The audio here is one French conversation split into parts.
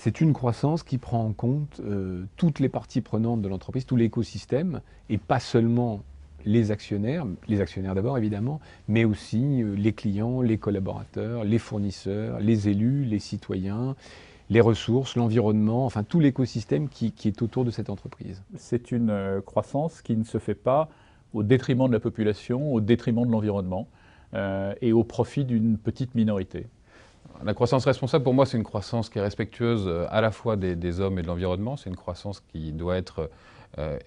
C'est une croissance qui prend en compte toutes les parties prenantes de l'entreprise, tout l'écosystème, et pas seulement les actionnaires d'abord évidemment, mais aussi les clients, les collaborateurs, les fournisseurs, les élus, les citoyens, les ressources, l'environnement, enfin tout l'écosystème qui est autour de cette entreprise. C'est une croissance qui ne se fait pas au détriment de la population, au détriment de l'environnement et au profit d'une petite minorité. La croissance responsable, pour moi, c'est une croissance qui est respectueuse à la fois des hommes et de l'environnement. C'est une croissance qui doit être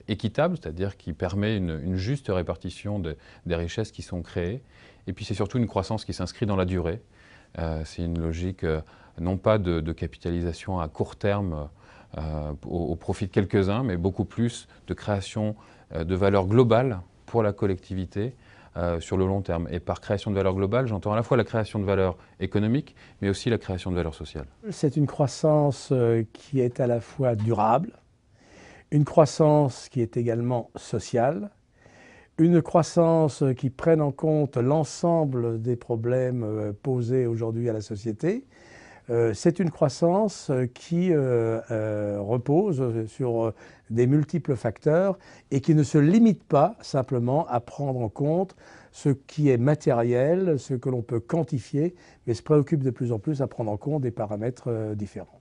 équitable, c'est-à-dire qui permet une juste répartition des richesses qui sont créées. Et puis c'est surtout une croissance qui s'inscrit dans la durée. C'est une logique non pas de capitalisation à court terme au profit de quelques-uns, mais beaucoup plus de création de valeur globale pour la collectivité sur le long terme. Et par création de valeur globale, j'entends à la fois la création de valeur économique, mais aussi la création de valeur sociale. C'est une croissance qui est à la fois durable, une croissance qui est également sociale, une croissance qui prenne en compte l'ensemble des problèmes posés aujourd'hui à la société. C'est une croissance qui repose sur des multiples facteurs et qui ne se limite pas simplement à prendre en compte ce qui est matériel, ce que l'on peut quantifier, mais se préoccupe de plus en plus à prendre en compte des paramètres différents.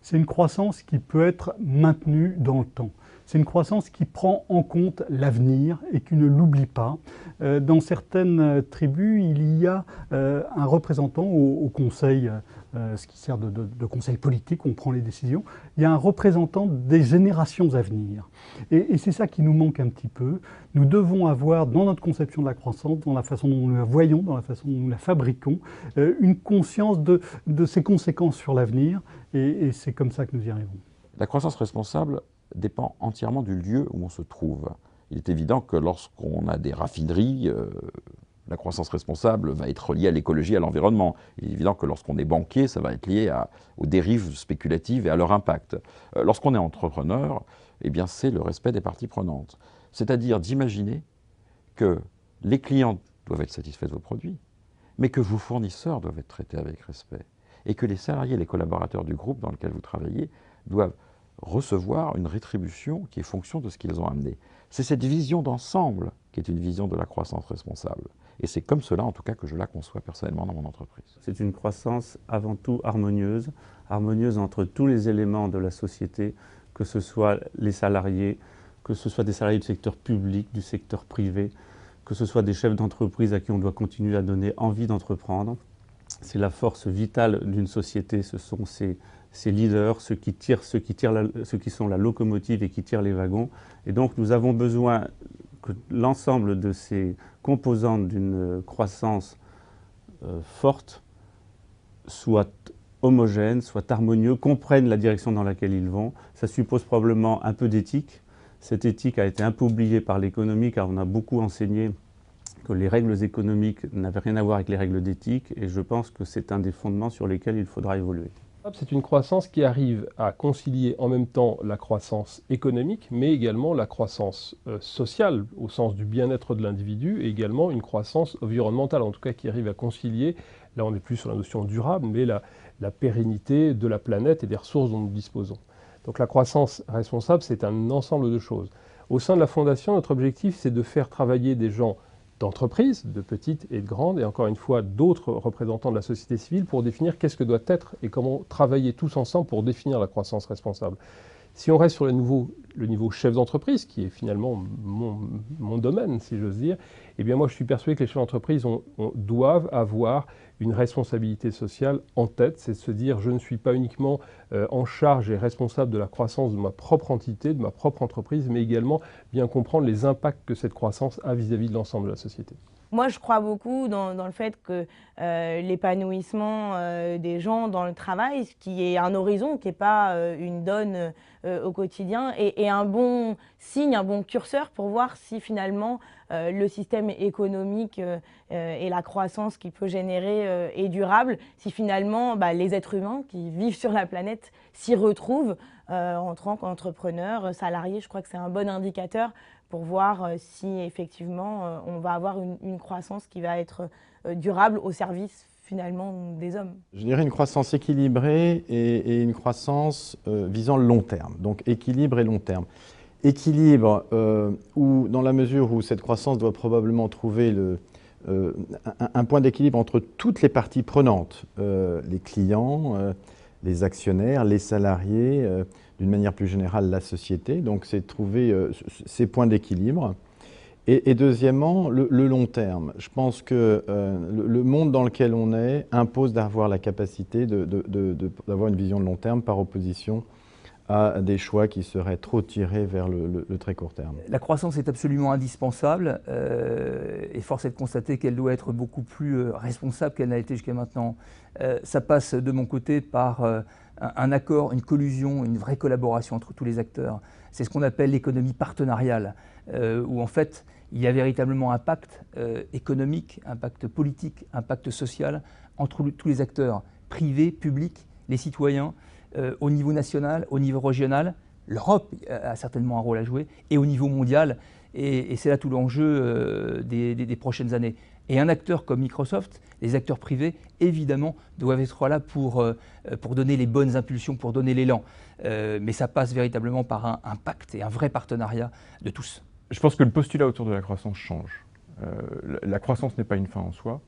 C'est une croissance qui peut être maintenue dans le temps. C'est une croissance qui prend en compte l'avenir et qui ne l'oublie pas. Dans certaines tribus, il y a un représentant au conseil, ce qui sert de conseil politique, on prend les décisions. Il y a un représentant des générations à venir. Et c'est ça qui nous manque un petit peu. Nous devons avoir, dans notre conception de la croissance, dans la façon dont nous la voyons, dans la façon dont nous la fabriquons, une conscience de ses conséquences sur l'avenir. Et c'est comme ça que nous y arrivons. La croissance responsable dépend entièrement du lieu où on se trouve. Il est évident que lorsqu'on a des raffineries, la croissance responsable va être liée à l'écologie et à l'environnement. Il est évident que lorsqu'on est banquier, ça va être lié aux dérives spéculatives et à leur impact. Lorsqu'on est entrepreneur, eh bien c'est le respect des parties prenantes. C'est-à-dire d'imaginer que les clients doivent être satisfaits de vos produits, mais que vos fournisseurs doivent être traités avec respect, et que les salariés et les collaborateurs du groupe dans lequel vous travaillez doivent recevoir une rétribution qui est fonction de ce qu'ils ont amené. C'est cette vision d'ensemble qui est une vision de la croissance responsable. Et c'est comme cela, en tout cas, que je la conçois personnellement dans mon entreprise. C'est une croissance avant tout harmonieuse, harmonieuse entre tous les éléments de la société, que ce soit les salariés, que ce soit des salariés du secteur public, du secteur privé, que ce soit des chefs d'entreprise à qui on doit continuer à donner envie d'entreprendre. C'est la force vitale d'une société, ce sont ces leaders, ceux qui sont la locomotive et qui tirent les wagons. Et donc nous avons besoin que l'ensemble de ces composantes d'une croissance forte soient homogènes, soient harmonieux, comprennent la direction dans laquelle ils vont. Ça suppose probablement un peu d'éthique. Cette éthique a été un peu oubliée par l'économie car on a beaucoup enseigné que les règles économiques n'avaient rien à voir avec les règles d'éthique et je pense que c'est un des fondements sur lesquels il faudra évoluer. C'est une croissance qui arrive à concilier en même temps la croissance économique, mais également la croissance sociale, au sens du bien-être de l'individu, et également une croissance environnementale, en tout cas qui arrive à concilier, là on n'est plus sur la notion durable, mais la pérennité de la planète et des ressources dont nous disposons. Donc la croissance responsable, c'est un ensemble de choses. Au sein de la Fondation, notre objectif, c'est de faire travailler des gens d'entreprises, de petites et de grandes, et encore une fois d'autres représentants de la société civile pour définir qu'est-ce que doit être et comment travailler tous ensemble pour définir la croissance responsable. Si on reste sur le niveau chef d'entreprise, qui est finalement mon domaine, si j'ose dire, eh bien moi je suis persuadé que les chefs d'entreprise doivent avoir une responsabilité sociale en tête, c'est de se dire je ne suis pas uniquement en charge et responsable de la croissance de ma propre entité, de ma propre entreprise, mais également bien comprendre les impacts que cette croissance a vis-à-vis de l'ensemble de la société. Moi, je crois beaucoup dans le fait que l'épanouissement des gens dans le travail, ce qui est un horizon, qui n'est pas une donne au quotidien, est un bon signe, un bon curseur pour voir si finalement le système économique et la croissance qu'il peut générer est durable, si finalement les êtres humains qui vivent sur la planète s'y retrouvent en tant qu'entrepreneurs, salariés. Je crois que c'est un bon indicateur pour voir si effectivement on va avoir une croissance qui va être durable au service finalement des hommes. Je dirais une croissance équilibrée et une croissance visant le long terme, donc équilibre et long terme. Équilibre, où, dans la mesure où cette croissance doit probablement trouver un point d'équilibre entre toutes les parties prenantes, les clients, les actionnaires, les salariés, d'une manière plus générale la société. Donc c'est trouver ces points d'équilibre. Et deuxièmement, le long terme. Je pense que le monde dans lequel on est impose d'avoir la capacité d'avoir une vision de long terme par opposition à des choix qui seraient trop tirés vers le très court terme. La croissance est absolument indispensable et force est de constater qu'elle doit être beaucoup plus responsable qu'elle n'a été jusqu'à maintenant. Ça passe de mon côté par un accord, une collusion, une vraie collaboration entre tous les acteurs. C'est ce qu'on appelle l'économie partenariale, où en fait il y a véritablement un pacte économique, un pacte politique, un pacte social entre tous les acteurs, privés, publics, les citoyens, au niveau national, au niveau régional. L'Europe a certainement un rôle à jouer, et au niveau mondial, et c'est là tout l'enjeu des prochaines années. Et un acteur comme Microsoft, les acteurs privés, évidemment, doivent être là pour donner les bonnes impulsions, pour donner l'élan. Mais ça passe véritablement par un pacte et un vrai partenariat de tous. Je pense que le postulat autour de la croissance change. La croissance n'est pas une fin en soi.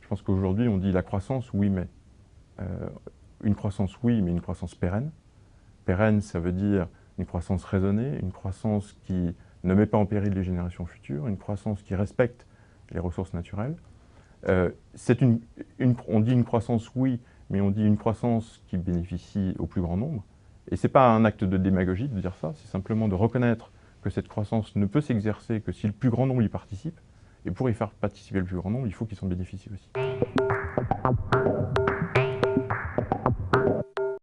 Je pense qu'aujourd'hui, on dit la croissance, oui, mais. Une croissance, oui, mais une croissance pérenne. Pérenne, ça veut dire une croissance raisonnée, une croissance qui ne met pas en péril les générations futures, une croissance qui respecte les ressources naturelles. On dit une croissance, oui, mais on dit une croissance qui bénéficie au plus grand nombre. Et ce n'est pas un acte de démagogie de dire ça, c'est simplement de reconnaître que cette croissance ne peut s'exercer que si le plus grand nombre y participe. Et pour y faire participer le plus grand nombre, il faut qu'ils s'en bénéficient aussi.